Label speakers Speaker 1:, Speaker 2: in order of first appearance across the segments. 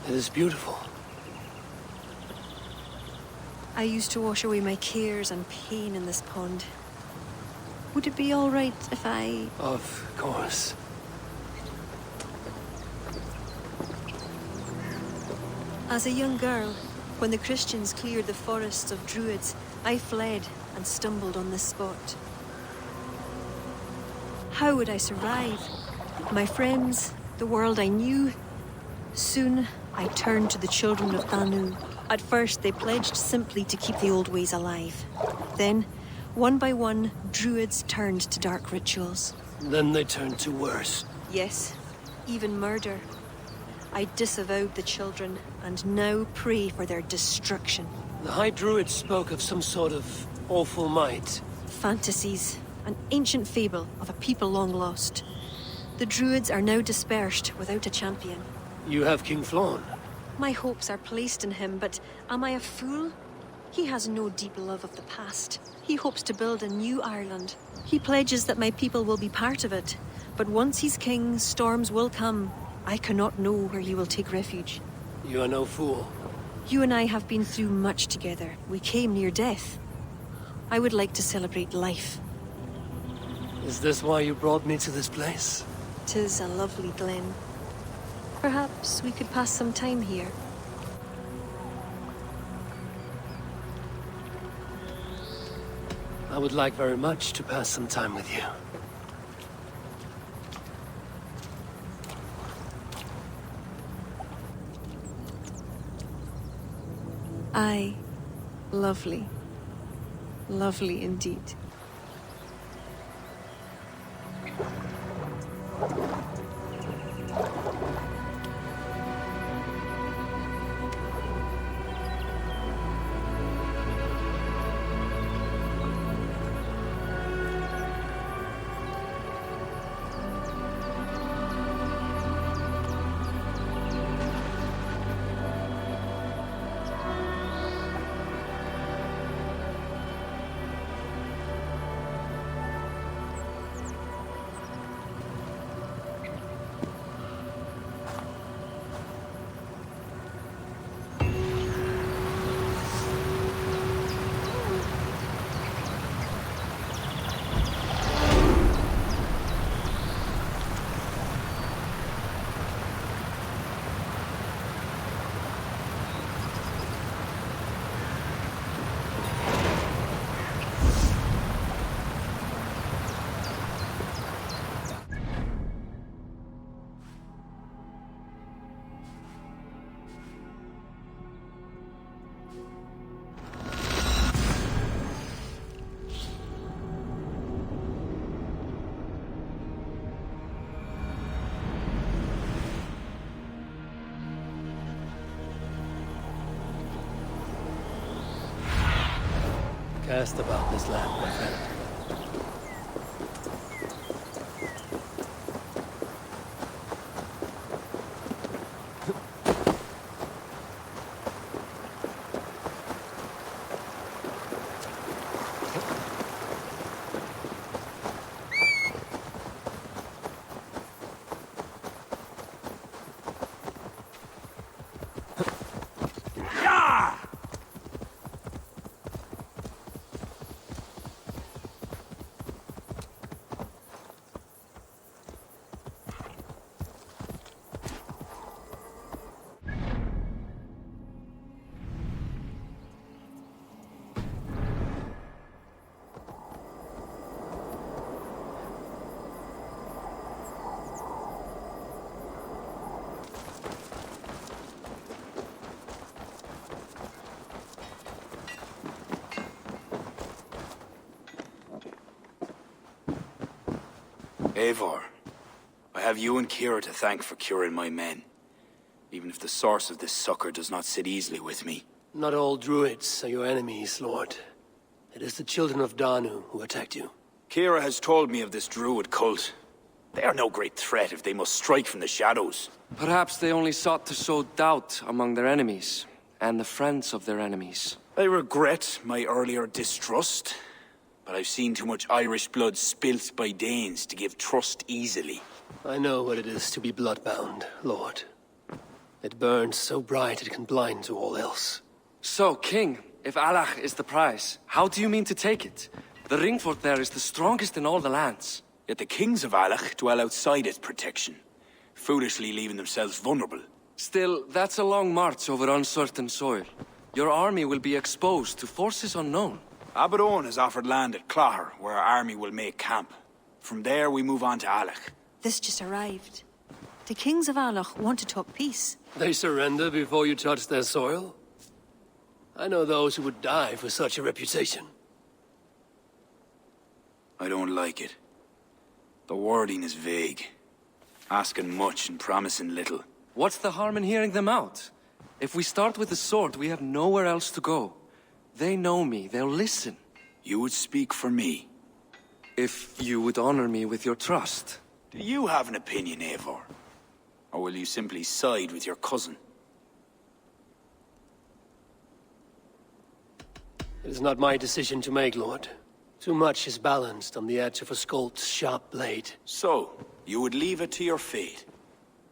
Speaker 1: It is beautiful.
Speaker 2: I used to wash away my cares and pain in this pond. Would it be all right if I...
Speaker 1: Of course.
Speaker 2: As a young girl, when the Christians cleared the forests of Druids, I fled and stumbled on this spot. How would I survive? My friends, the world I knew. Soon, I turned to the Children of Danu. At first, they pledged simply to keep the old ways alive. Then, one by one, Druids turned to dark rituals.
Speaker 1: Then they turned to worse.
Speaker 2: Yes, even murder. I disavowed the children, and now pray for their destruction.
Speaker 1: The High Druid spoke of some sort of awful might.
Speaker 2: Fantasies, an ancient fable of a people long lost. The Druids are now dispersed without a champion.
Speaker 1: You have King Flann.
Speaker 2: My hopes are placed in him, but am I a fool? He has no deep love of the past. He hopes to build a new Ireland. He pledges that my people will be part of it. But once he's king, storms will come. I cannot know where he will take refuge.
Speaker 1: You are no fool.
Speaker 2: You and I have been through much together. We came near death. I would like to celebrate life.
Speaker 1: Is this why you brought me to this place?
Speaker 2: 'Tis a lovely glen. Perhaps we could pass some time here.
Speaker 1: I would like very much to pass some time with you.
Speaker 2: Aye. Lovely. Lovely indeed.
Speaker 1: Cast about this land, my friend.
Speaker 3: Eivor, I have you and Ciara to thank for curing my men. Even if the source of this succor does not sit easily with me.
Speaker 1: Not all druids are your enemies, Lord. It is the Children of Danu who attacked you.
Speaker 3: Ciara has told me of this druid cult. They are no great threat if they must strike from the shadows.
Speaker 4: Perhaps they only sought to sow doubt among their enemies, and the friends of their enemies.
Speaker 3: I regret my earlier distrust, but I've seen too much Irish blood spilt by Danes to give trust easily.
Speaker 1: I know what it is to be bloodbound, Lord. It burns so bright it can blind to all else.
Speaker 4: So, King, if Aileach is the prize, how do you mean to take it? The ring fort there is the strongest in all the lands.
Speaker 3: Yet the kings of Aileach dwell outside its protection, foolishly leaving themselves vulnerable.
Speaker 4: Still, that's a long march over uncertain soil. Your army will be exposed to forces unknown.
Speaker 3: Abaddon has offered land at Clogher, where our army will make camp. From there, we move on to Aileach.
Speaker 2: This just arrived. The kings of Aileach want to talk peace.
Speaker 1: They surrender before you touch their soil? I know those who would die for such a reputation.
Speaker 3: I don't like it. The wording is vague. Asking much and promising little.
Speaker 4: What's the harm in hearing them out? If we start with the sword, we have nowhere else to go. They know me, they'll listen.
Speaker 3: You would speak for me.
Speaker 4: If you would honor me with your trust.
Speaker 3: Do you have an opinion, Eivor? Or will you simply side with your cousin?
Speaker 1: It is not my decision to make, Lord. Too much is balanced on the edge of a Skolt's sharp blade.
Speaker 3: So, you would leave it to your fate.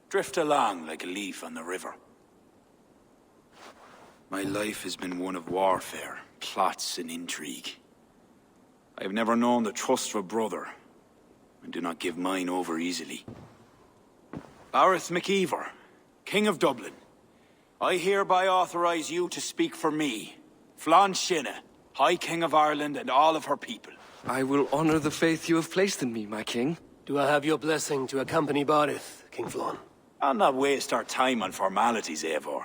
Speaker 3: Drift along like a leaf on the river. My life has been one of warfare, plots and intrigue. I have never known the trust of a brother, and do not give mine over easily. Barid MacEivor, King of Dublin, I hereby authorize you to speak for me, Flann, High King of Ireland and all of her people.
Speaker 4: I will honor the faith you have placed in me, my king.
Speaker 1: Do I have your blessing to accompany Barid, King Flann?
Speaker 3: I'll not waste our time on formalities, Eivor.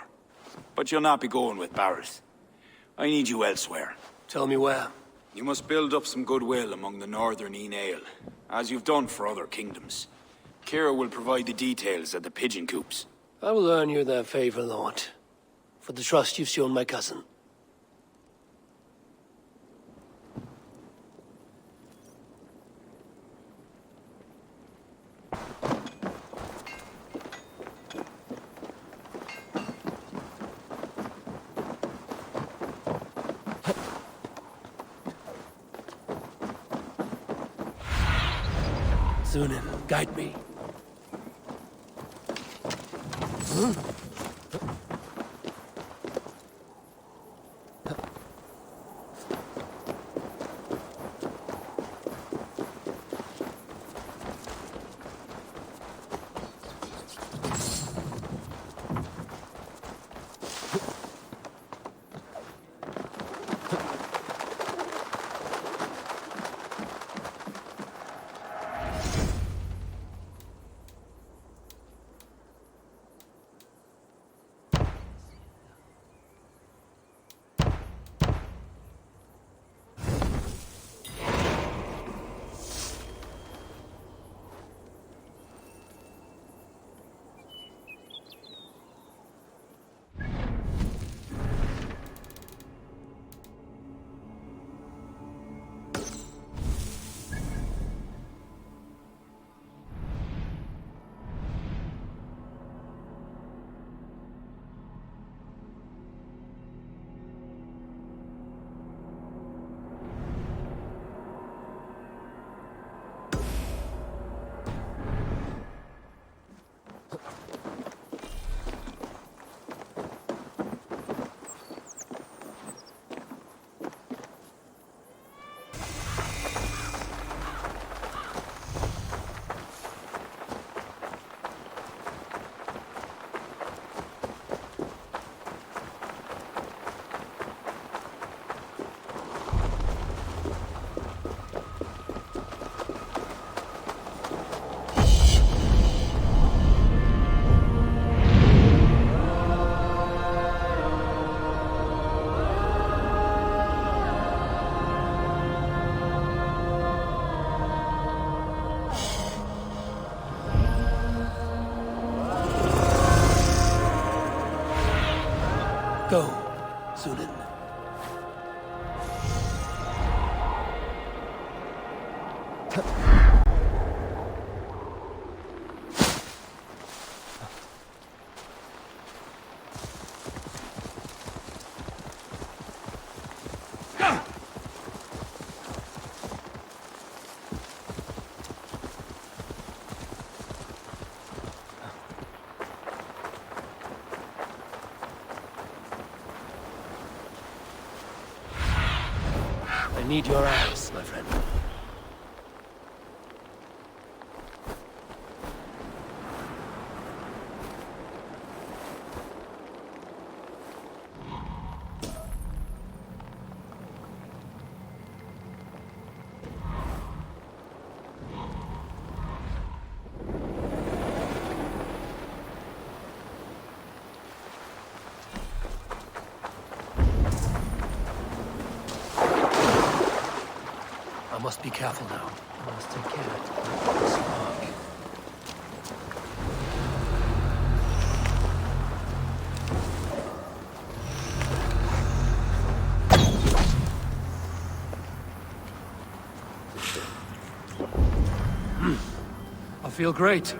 Speaker 3: But you'll not be going with Barid. I need you elsewhere.
Speaker 1: Tell me where.
Speaker 3: You must build up some goodwill among the northern Aile, as you've done for other kingdoms. Ciara will provide the details at the pigeon coops.
Speaker 1: I will earn you that favor, Lord, for the trust you've shown my cousin. Sunan, guide me. Go, Sunan. need your eyes, my friend. I must be careful now. I must take care of this fog. I feel great.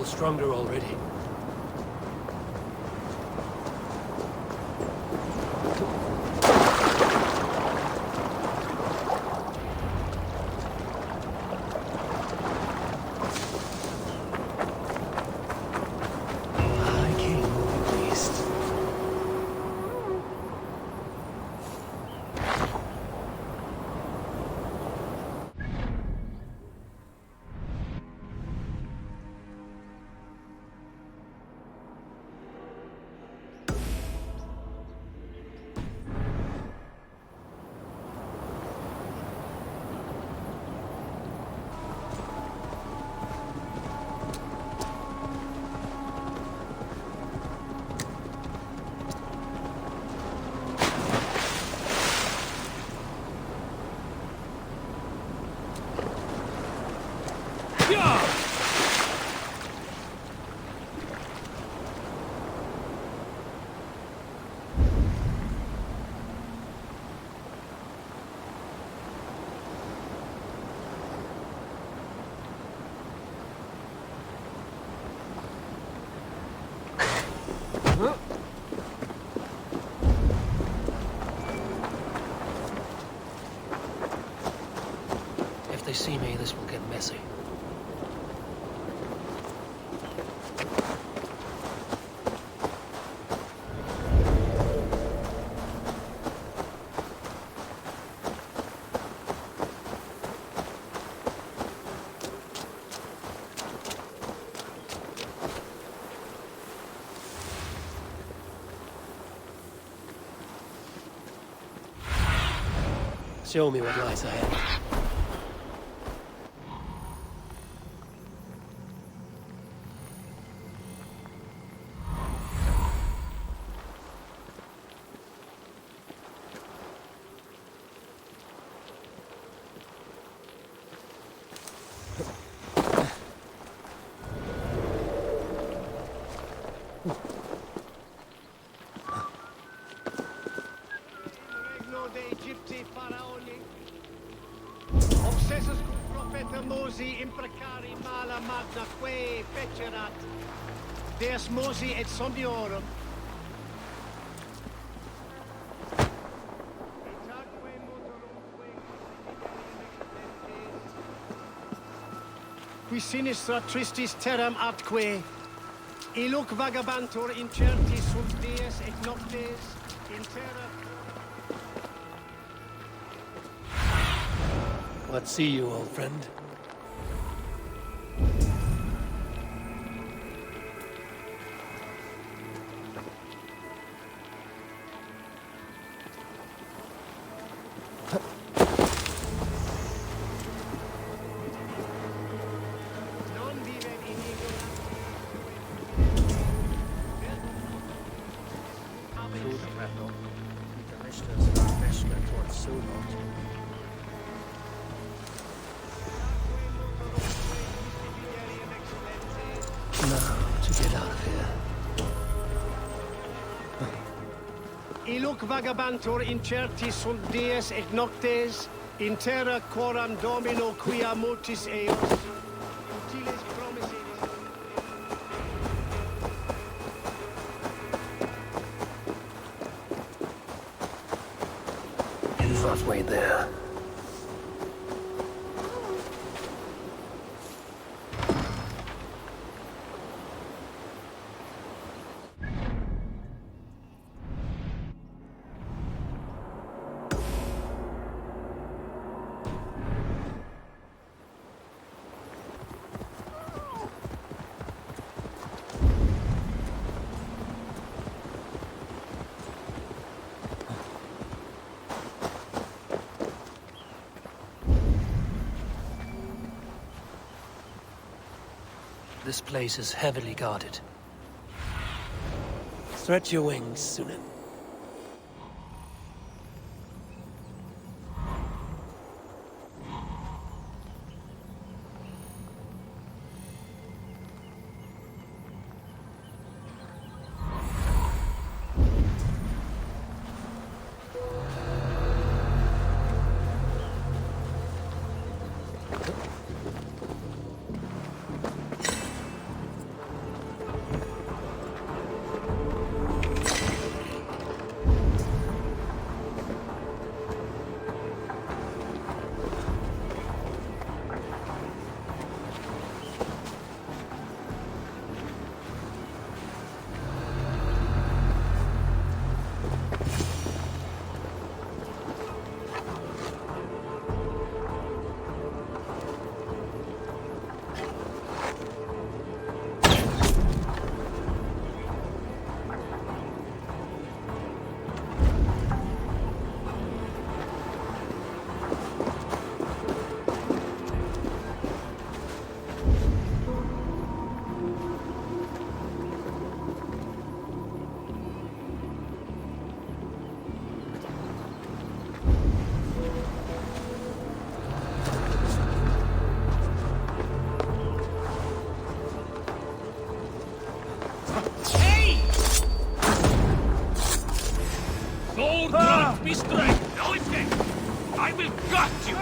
Speaker 1: Stronger already. If they see me, this will get messy. Show me what lies ahead.
Speaker 5: Deus Mosi et Sondiorum. Qui sinistra tristis terram atque, Aileach vagabantur incertis sunt dies et noctes, in terra...
Speaker 1: What see you, old friend?
Speaker 5: Aileach vagabantur incertis sunt dies et noctes, in terra quoram Domino quia motis eos, utiles promisseris.
Speaker 1: It's halfway there. This place is heavily guarded. Stretch your wings, Sunan.
Speaker 6: Be straight! No escape! I will gut you!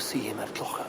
Speaker 1: see him at Clogher.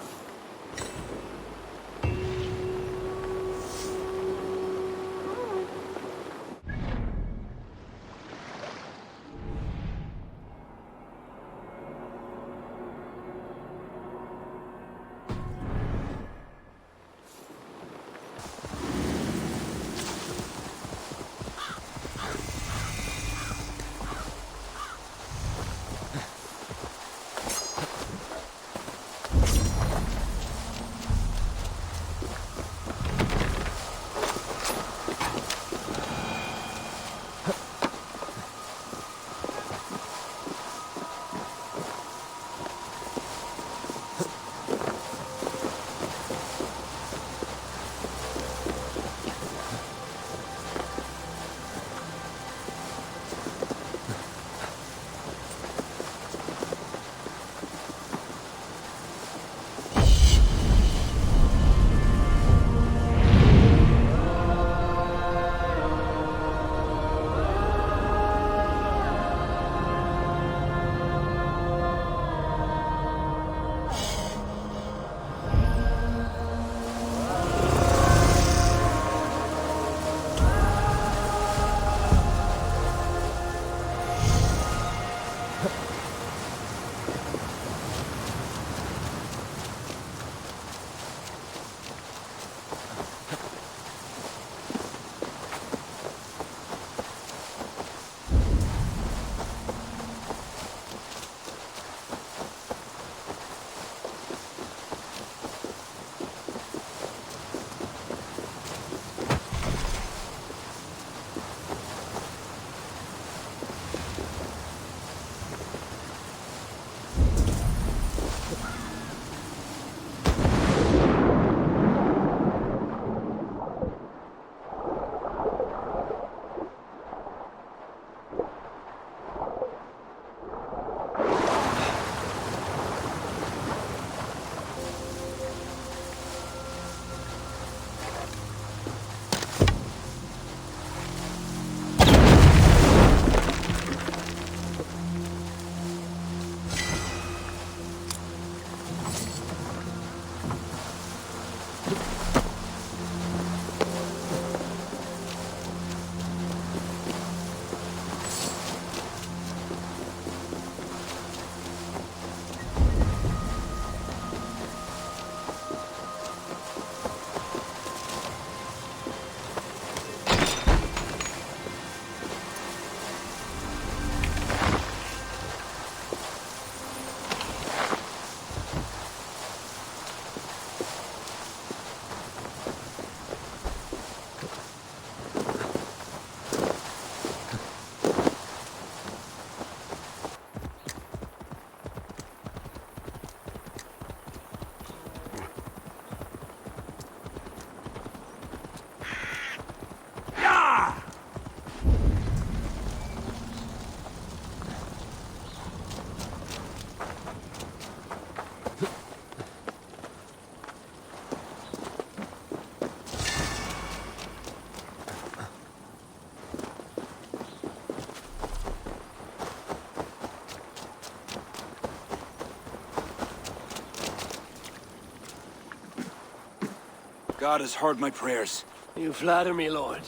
Speaker 3: God has heard my prayers.
Speaker 1: You flatter me, Lord.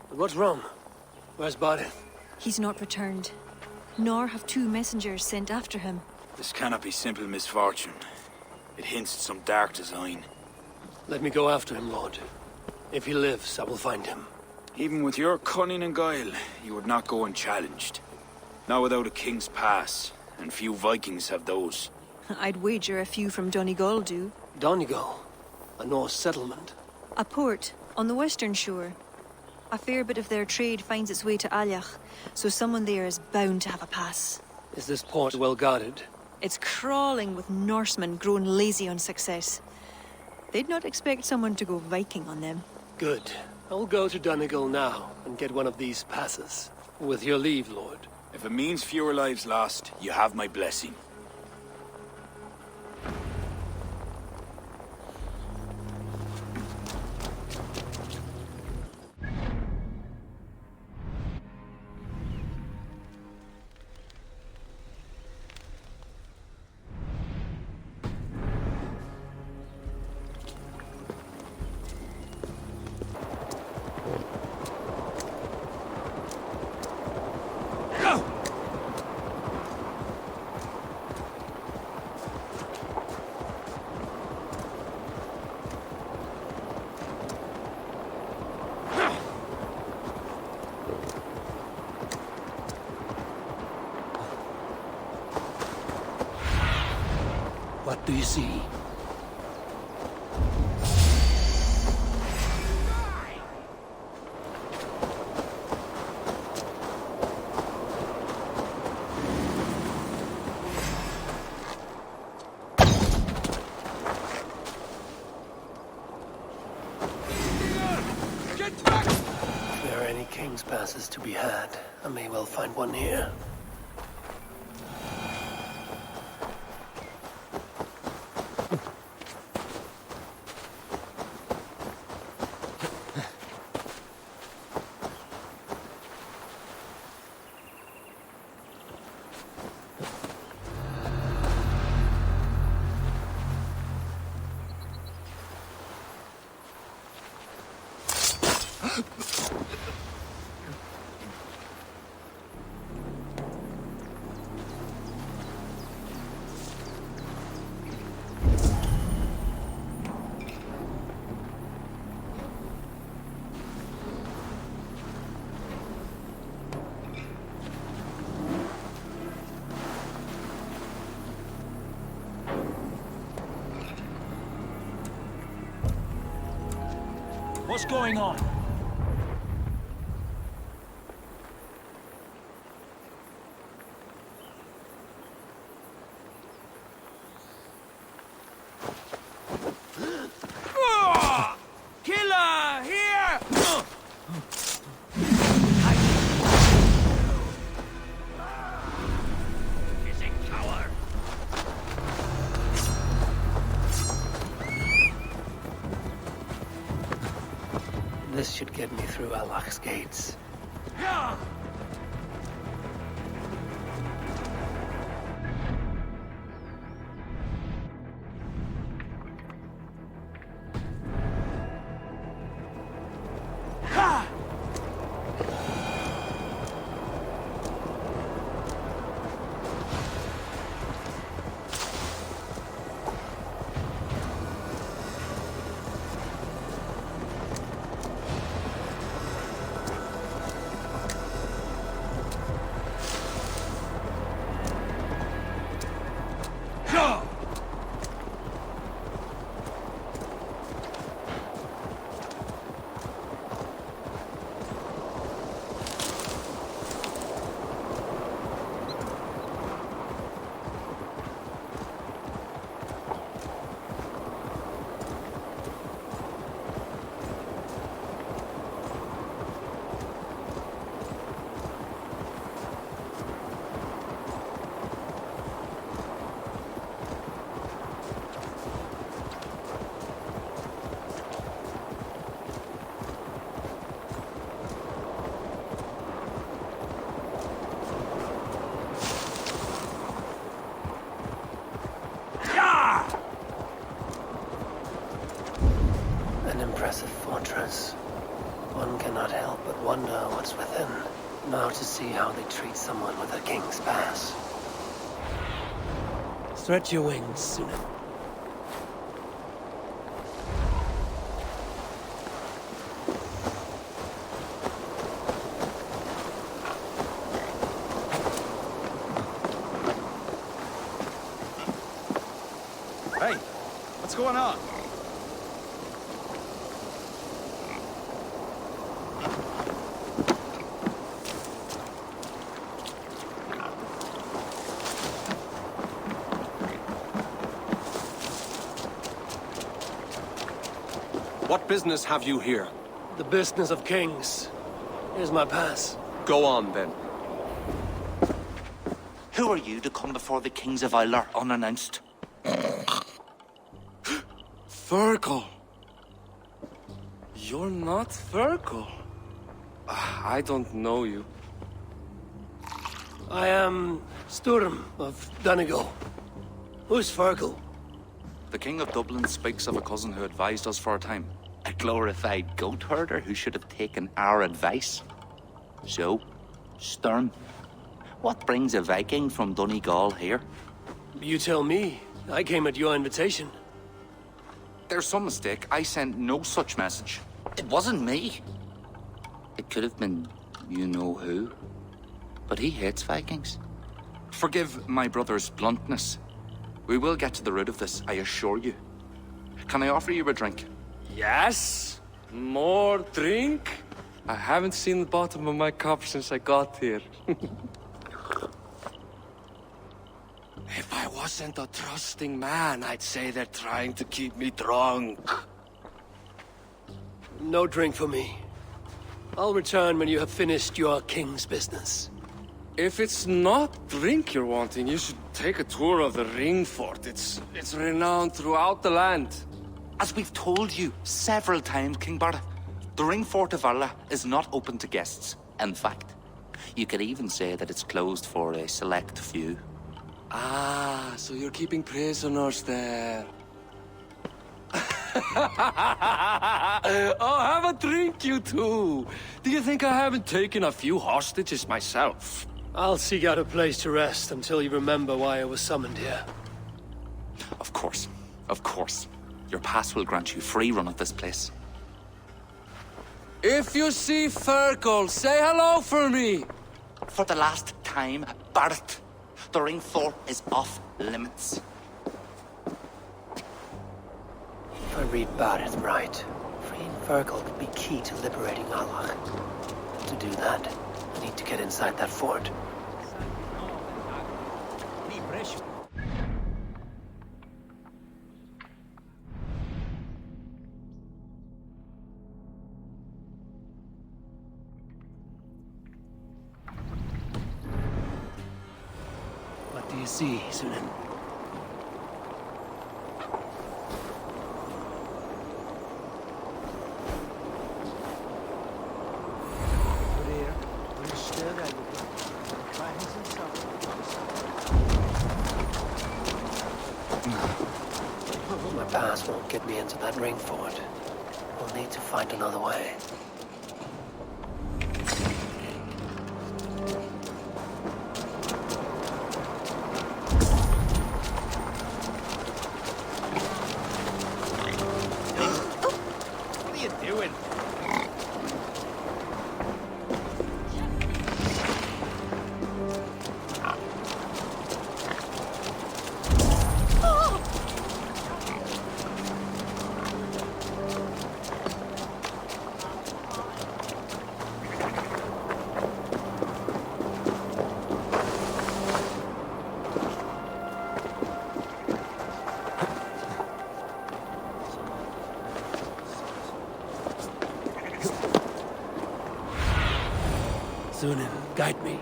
Speaker 1: But what's wrong? Where's Barid?
Speaker 2: He's not returned, nor have two messengers sent after him.
Speaker 3: This cannot be simple misfortune. It hints at some dark design.
Speaker 1: Let me go after him, Lord. If he lives, I will find him.
Speaker 3: Even with your cunning and guile, you would not go unchallenged. Not without a king's pass, and few Vikings have those.
Speaker 2: I'd wager a few from Donegal do.
Speaker 1: Donegal? A Norse settlement?
Speaker 2: A port on the western shore. A fair bit of their trade finds its way to Aileach, so someone there is bound to have a pass.
Speaker 1: Is this port well guarded?
Speaker 2: It's crawling with Norsemen grown lazy on success. They'd not expect someone to go Viking on them.
Speaker 1: Good. I will go to Donegal now and get one of these passes. With your leave, Lord.
Speaker 3: If it means fewer lives lost, you have my blessing.
Speaker 1: What do you see? If there are any king's passes to be had, I may well find one here.
Speaker 6: What's going on? Killer! Here! Missing coward!
Speaker 1: This should get me through Aileach's gates.
Speaker 6: Yeah!
Speaker 1: An impressive fortress. One cannot help but wonder what's within. Now to see how they treat someone with a king's pass. Stretch your wings, Suna.
Speaker 3: Hey, what's going on?
Speaker 7: What business have you here?
Speaker 1: The business of kings. Here's my pass.
Speaker 7: Go on, then.
Speaker 8: Who are you to come before the kings of Aileach unannounced?
Speaker 4: Fergal. You're not Fergal. I don't know you.
Speaker 1: I am Sturm of Donegal. Who's Fergal?
Speaker 8: The King of Dublin speaks of a cousin who advised us for a time. A glorified goat herder who should have taken our advice. So, Sturm, what brings a Viking from Donegal here?
Speaker 1: You tell me. I came at your invitation.
Speaker 8: There's some mistake. I sent no such message. It wasn't me. It could have been you-know-who. But he hates Vikings. Forgive my brother's bluntness. We will get to the root of this, I assure you. Can I offer you a drink?
Speaker 4: Yes? More drink? I haven't seen the bottom of my cup since I got here. If I wasn't a trusting man, I'd say they're trying to keep me drunk.
Speaker 1: No drink for me. I'll return when you have finished your king's business.
Speaker 4: If it's not drink you're wanting, you should take a tour of the ring fort. It's renowned throughout the land.
Speaker 8: As we've told you several times, King Barid, the ring fort of Arla is not open to guests. In fact, you could even say that it's closed for a select few.
Speaker 4: Ah, so you're keeping prisoners there. Oh, have a drink, you two. Do you think I haven't taken a few hostages myself?
Speaker 1: I'll seek out a place to rest until you remember why I was summoned here.
Speaker 8: Of course. Of course. Your pass will grant you free run of this place.
Speaker 4: If you see Fergal, say hello for me.
Speaker 8: For the last time, Barid, the ring fort is off limits.
Speaker 1: If I read Barid right, freeing Fergal could be key to liberating Aileach. To do that, I need to get inside that fort. What do you see, Sunan? My pass won't get me into that ring fort. We'll need to find another way.
Speaker 6: What are you doing?
Speaker 1: Sunan, guide me.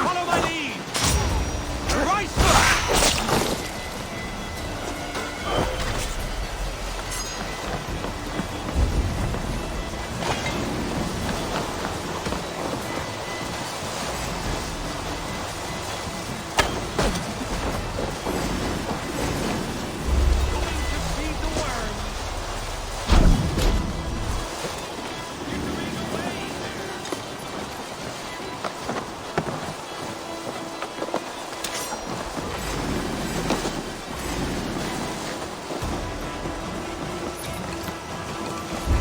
Speaker 6: Follow my lead! Right!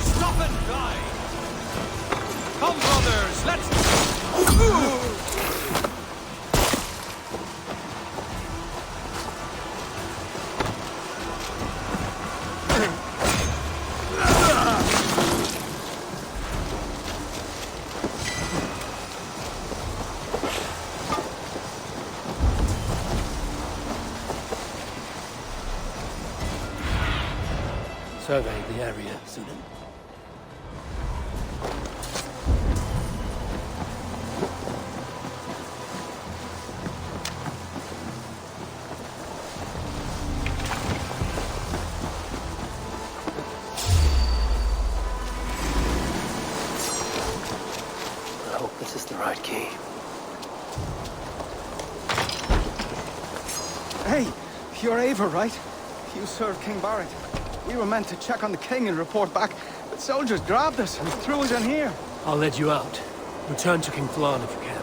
Speaker 6: Stop and die! Come, brothers, let's...
Speaker 1: Survey the area, Sunan. I hope this is the right key.
Speaker 9: Hey, you're Eivor, right? You served King Barid. We were meant to check on the king and report back, but soldiers grabbed us and threw us in here.
Speaker 1: I'll let you out. Return to King Flann if you can.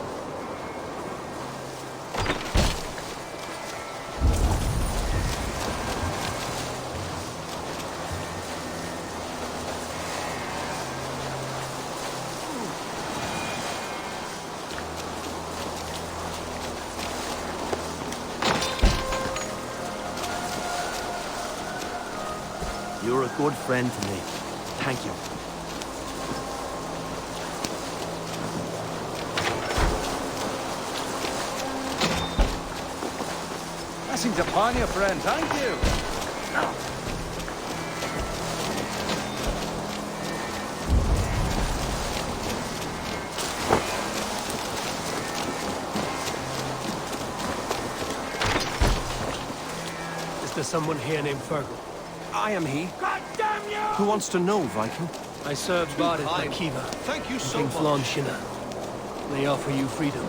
Speaker 6: You're a good friend to me. Thank you.
Speaker 9: Blessings upon you, friend. Thank you.
Speaker 1: Is there someone here named Fergal?
Speaker 6: I am he.
Speaker 5: God damn you!
Speaker 6: Who wants to know, Viking?
Speaker 1: I served Barid by
Speaker 6: Fine.
Speaker 1: Kiva.
Speaker 6: Thank you so
Speaker 1: King
Speaker 6: much.
Speaker 1: Flann Shinna. They offer you freedom.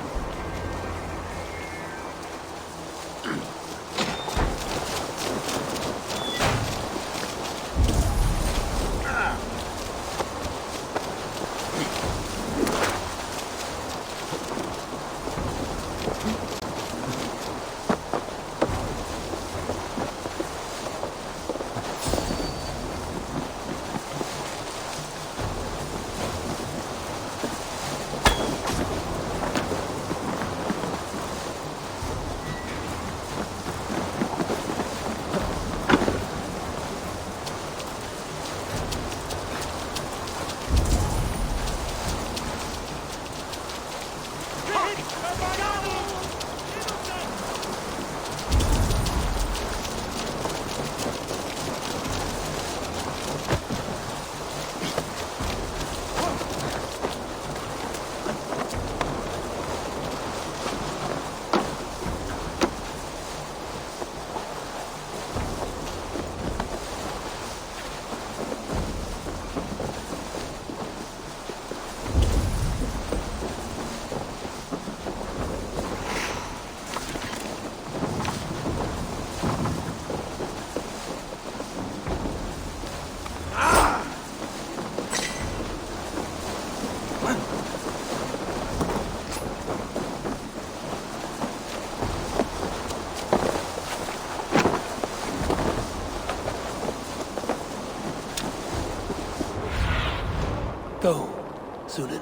Speaker 1: Go, Sunan.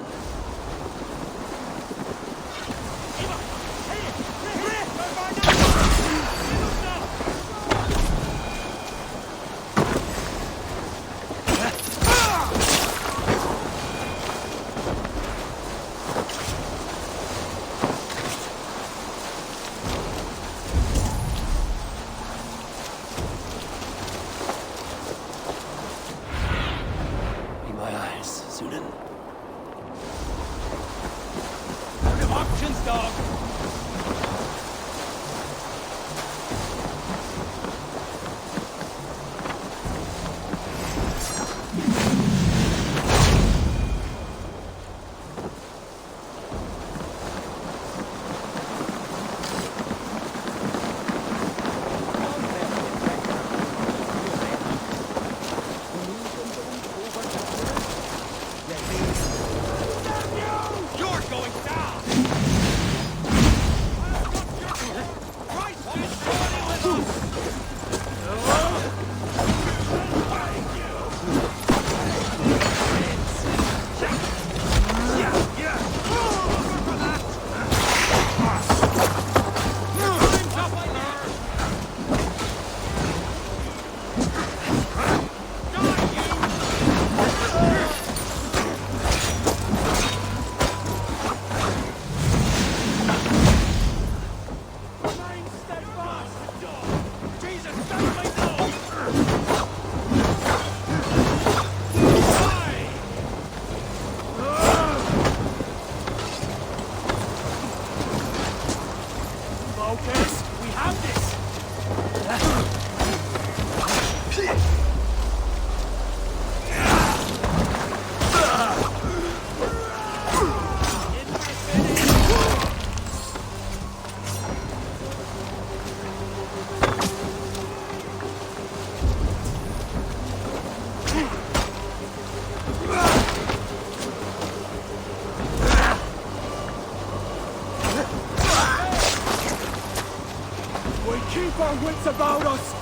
Speaker 9: wits about us!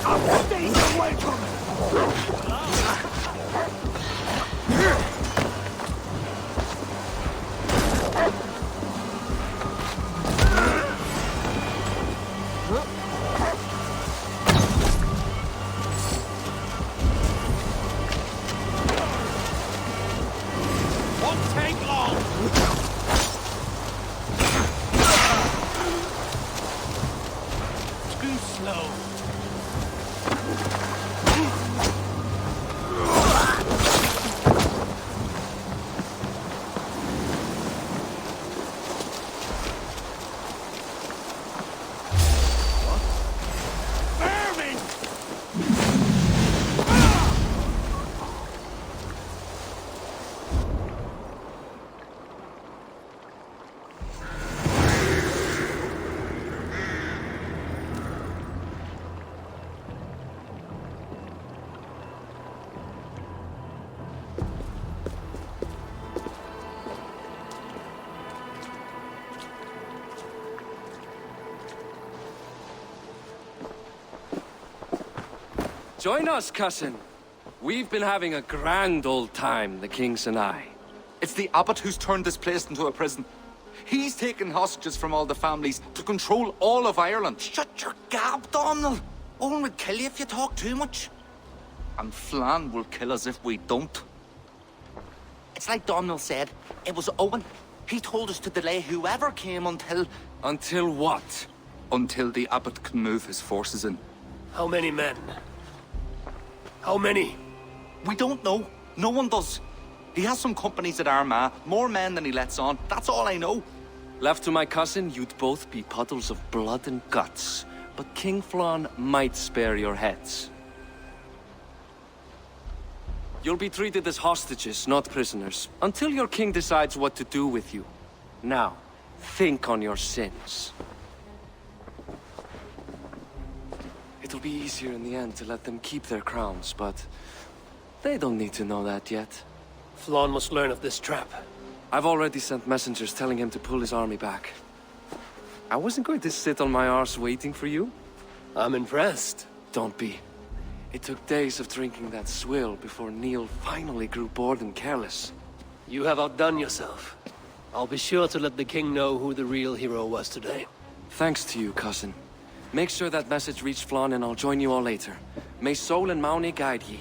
Speaker 9: Our days are welcome!
Speaker 4: Join us, cousin. We've been having a grand old time, the kings and I.
Speaker 8: It's the abbot who's turned this place into a prison. He's taken hostages from all the families to control all of Ireland. Shut your gab, Domhnall. Owen would kill you if you talk too much. And Flann will kill us if we don't. It's like Domhnall said, it was Owen. He told us to delay whoever came until...
Speaker 4: Until what?
Speaker 8: Until the abbot can move his forces in.
Speaker 1: How many men? How many?
Speaker 8: We don't know. No one does. He has some companies at Armagh, more men than he lets on. That's all I know.
Speaker 4: Left to my cousin, you'd both be puddles of blood and guts. But King Flann might spare your heads. You'll be treated as hostages, not prisoners, until your king decides what to do with you. Now, think on your sins. It'll be easier in the end to let them keep their crowns, but they don't need to know that yet.
Speaker 1: Flann must learn of this trap.
Speaker 4: I've already sent messengers telling him to pull his army back. I wasn't going to sit on my arse waiting for you.
Speaker 1: I'm impressed.
Speaker 4: Don't be. It took days of drinking that swill before Neil finally grew bored and careless.
Speaker 1: You have outdone yourself. I'll be sure to let the king know who the real hero was today.
Speaker 4: Thanks to you, cousin. Make sure that message reached Flann and I'll join you all later. May Sol and Mauni guide ye.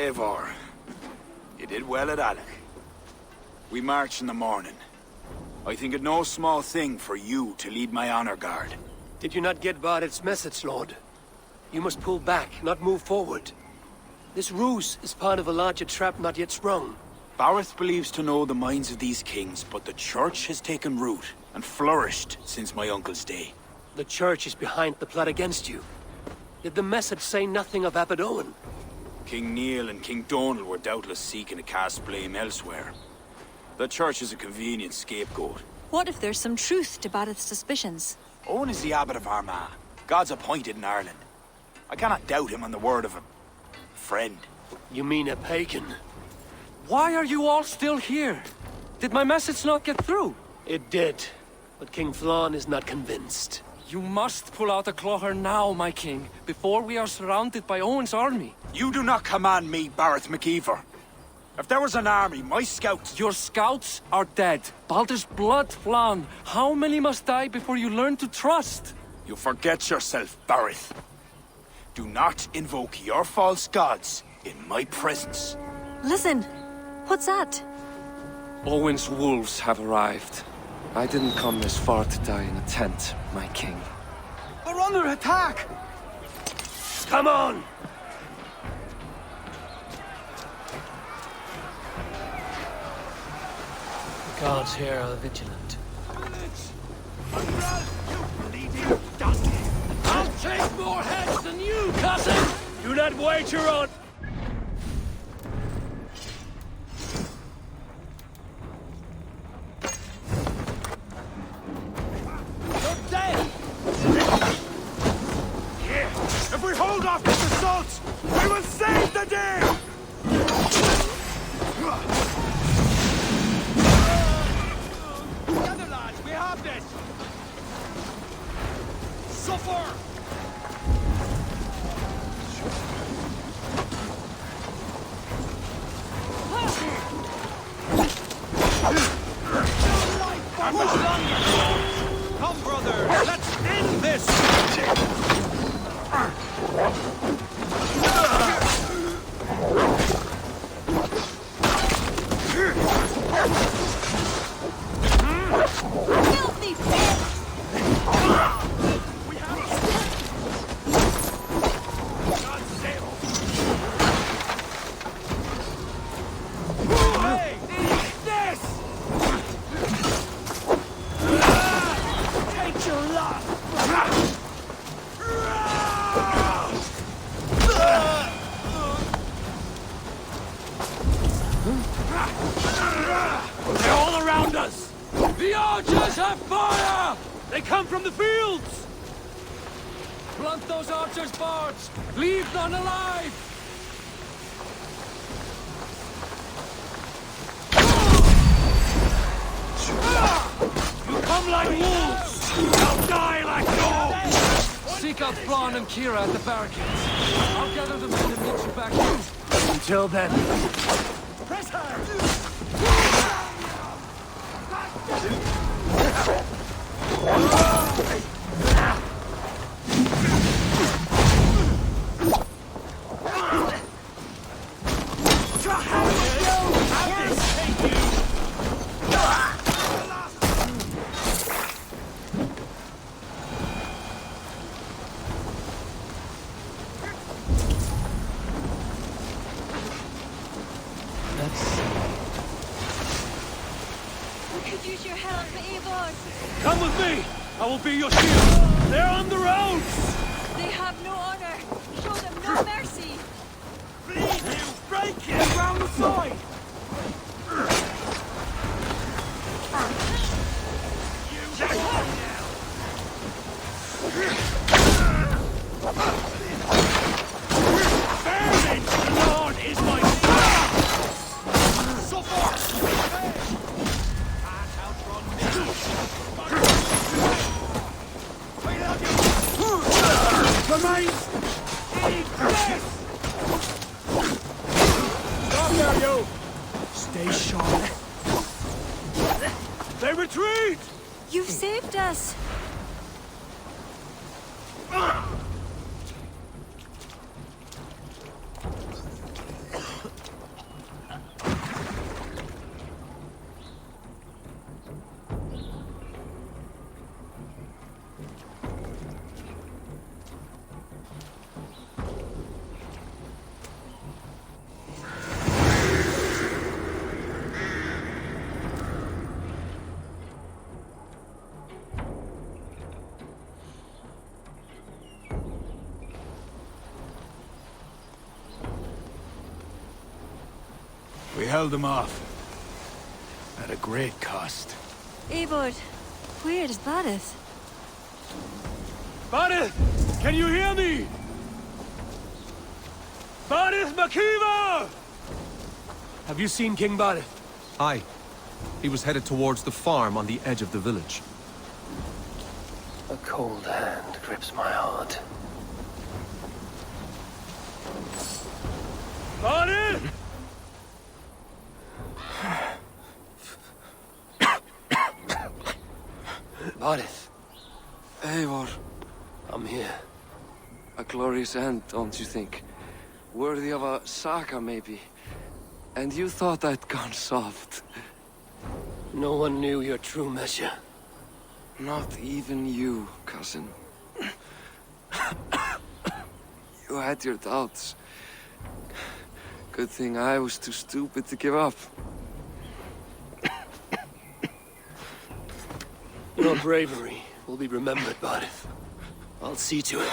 Speaker 3: Eivor, you did well at Aileach. We march in the morning. I think it no small thing for you to lead my honor guard.
Speaker 1: Did you not get Barid's message, Lord? You must pull back, not move forward. This ruse is part of a larger trap not yet sprung.
Speaker 3: Barid believes to know the minds of these kings, but the church has taken root and flourished since my uncle's day.
Speaker 1: The church is behind the plot against you. Did the message say nothing of Abaddon?
Speaker 3: King Neil and King Donal were doubtless seeking to cast blame elsewhere. The church is a convenient scapegoat.
Speaker 2: What if there's some truth to Barid's suspicions?
Speaker 3: Owen is the abbot of Armagh, God's appointed in Ireland. I cannot doubt him on the word of a friend.
Speaker 1: You mean a pagan?
Speaker 4: Why are you all still here? Did my message not get through?
Speaker 1: It did, but King Flann is not convinced.
Speaker 4: You must pull out the Clogher now, my king, before we are surrounded by Owen's army.
Speaker 3: You do not command me, Barith McEivor. If there was an army, my scouts...
Speaker 4: Your scouts are dead. Baldur's blood, Flann. How many must die before you learn to trust?
Speaker 3: You forget yourself, Barith. Do not invoke your false gods in my presence.
Speaker 2: Listen, what's that?
Speaker 4: Owen's wolves have arrived. I didn't come this far to die in a tent, my king.
Speaker 9: We're under attack!
Speaker 1: Come on! The guards here are vigilant.
Speaker 4: I'll take more heads than you, cousin!
Speaker 1: Do not wager on...
Speaker 3: If we hold off this assault, we will save the day!
Speaker 9: Together, lads, we have this! Suffer! Come, brother, let's end this!
Speaker 2: Filthy bitch!
Speaker 4: They're all around us! The archers have fire! They come from the fields! Blunt those archers' bards! Leave none alive! You come like wolves! You'll die like dogs! Seek out Flann and Ciara at the barricades. I'll gather the men and meet you back here.
Speaker 1: Until then...
Speaker 9: Press her!
Speaker 2: We could use your help, Eivor.
Speaker 1: Come with me! I will be your shield! They're on the roads!
Speaker 2: They have no honor. Show them no mercy.
Speaker 1: Please, you break it round the side! Barid, the Lord is my so far! Remains! Stop there, you! Stay sharp. They retreat!
Speaker 2: You've saved us.
Speaker 3: We held them off. At a great cost.
Speaker 2: Eivor, where is Barid?
Speaker 4: Barid! Can you hear me? Barid Makiva! Have you seen King Barid?
Speaker 7: Aye. He was headed towards the farm on the edge of the village.
Speaker 1: A cold hand grips my heart.
Speaker 4: Barid!
Speaker 1: Barid,
Speaker 10: Eivor,
Speaker 1: I'm here.
Speaker 10: a glorious end, don't you think? Worthy of a saga, maybe. And you thought I'd gone soft.
Speaker 1: No one knew your true measure.
Speaker 10: Not even you, cousin. You had your doubts. Good thing I was too stupid to give up.
Speaker 1: Your bravery will be remembered, Barid. I'll see to it.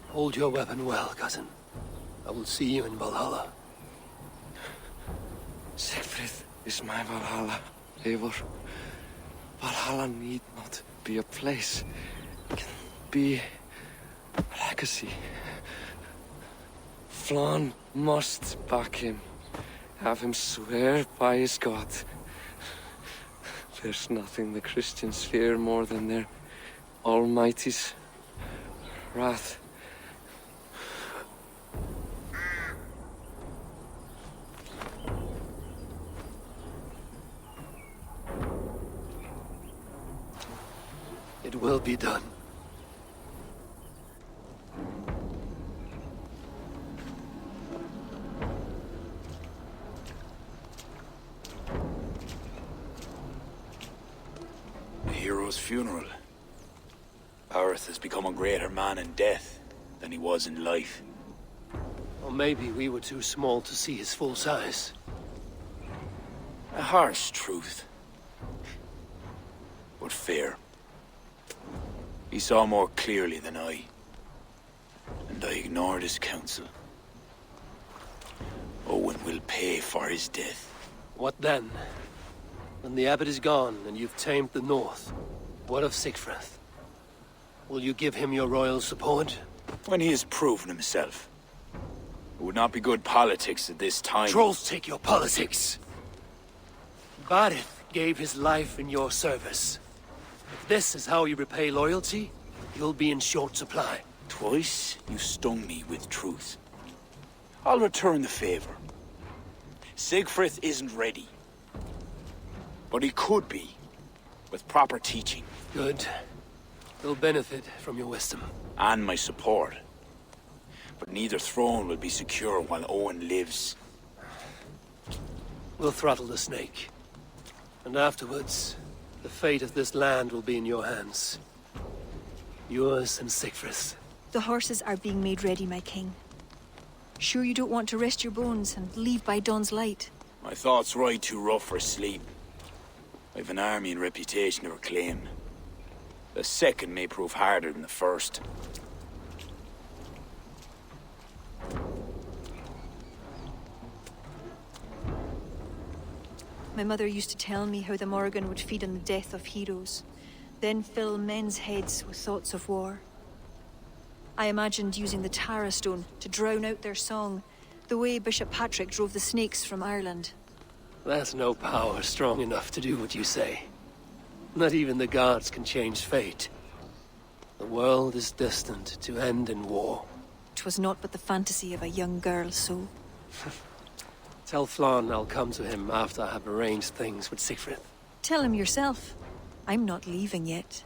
Speaker 1: Hold your weapon well, cousin. I will see you in Valhalla.
Speaker 10: Siegfried is my Valhalla, Eivor. Valhalla need not be a place. It can be a legacy. Flann must back him. Have him swear by his God. There's nothing the Christians fear more than their Almighty's wrath.
Speaker 1: It will be done.
Speaker 3: A hero's funeral. Barid has become a greater man in death than he was in life.
Speaker 1: Or maybe we were too small to see his full size.
Speaker 3: A harsh truth. But fair. He saw more clearly than I. And I ignored his counsel. Owen will pay for his death.
Speaker 1: What then? When the abbot is gone and you've tamed the north, what of Siegfried? Will you give him your royal support?
Speaker 3: When he has proven himself. It would not be good politics at this time.
Speaker 1: Trolls take your politics. Barid gave his life in your service. If this is how you repay loyalty, you'll be in short supply.
Speaker 3: Twice you stung me with truth. I'll return the favor. Siegfried isn't ready. But he could be, with proper teaching.
Speaker 1: Good. He'll benefit from your wisdom.
Speaker 3: And my support. But neither throne will be secure while Owen lives.
Speaker 1: We'll throttle the snake. And afterwards, the fate of this land will be in your hands. Yours and Siegfried's.
Speaker 2: The horses are being made ready, my king. Sure you don't want to rest your bones and leave by dawn's light?
Speaker 3: My thoughts ride too rough for sleep. I've an army and reputation to reclaim. The second may prove harder than the first.
Speaker 2: My mother used to tell me how the Morrigan would feed on the death of heroes, then fill men's heads with thoughts of war. I imagined using the Tara Stone to drown out their song, the way Bishop Patrick drove the snakes from Ireland.
Speaker 1: That's no power strong enough to do what you say. Not even the gods can change fate. The world is destined to end in war.
Speaker 2: 'Twas not but the fantasy of a young girl, so...
Speaker 1: Tell Flann I'll come to him after I have arranged things with Siegfried.
Speaker 2: Tell him yourself. I'm not leaving yet.